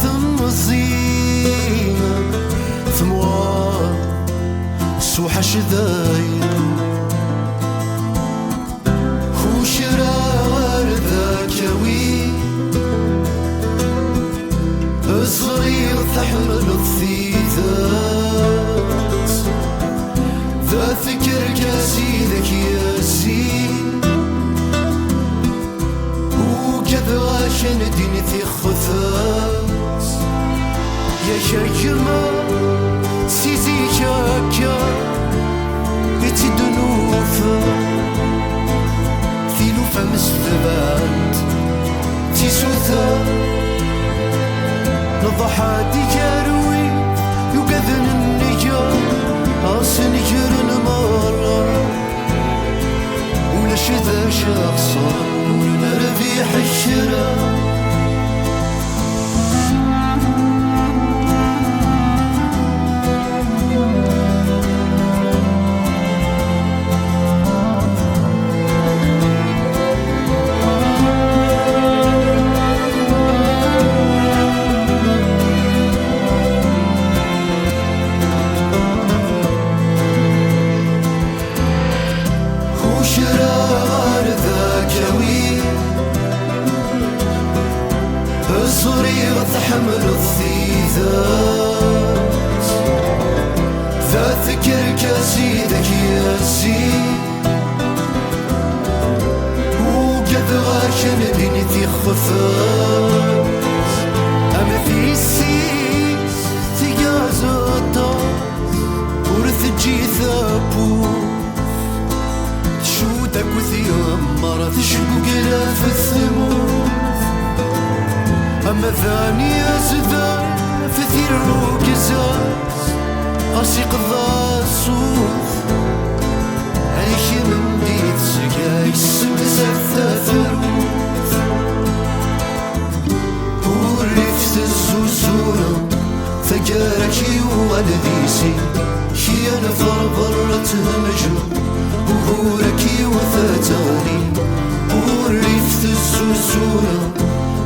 ثم الزينة ثموار سوحة شذاير وشرار ذاكوي الصغير تحمل الثيثات ذا فكر كاسي ذاك ياسين وكذا عشان دينتي خثات يا شاكما سيزي شاكا يتدنوفا ثيلوفا مستبعد تيسوثا نضحى ديجاروي يقذن النجار عاصن جرن مرة ولا شذا شخصا ونرفيح الشرا شرار ذاكوي الصريغ تحمل الثيثات ذا ذكر كاسي ذاك ياسي وقد غاشن دينتي خفات أما في السيس تيقازو الطاس ورث جيثابو شودك وثيام مرة تشقق في الثموث أما ثاني أزدان في ثير الوقزاز أصيق ذا الصوف عيش من ديت سقاي سبزة ثروث ورفت الزوزورة ثقاركي والذيسي هي نفر برتها مجنون وهوركي وفاتاني ورفت الزوزورة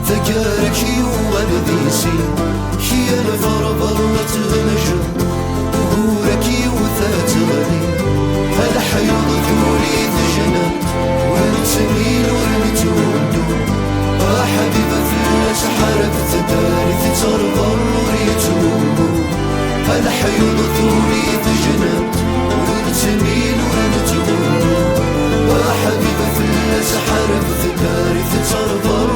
ثقاركي والذيسي هي نفر برتها مجنون وهوركي وفاتاني هذا حيوض ثولي ذجنات ونتميل ونتوندو حبيبة في الناس حركت داري تترضر وريتومو هذا حيوض ثولي ذجنات ونتميل ونتوندو حبيبة في الناس حركت داري تترضر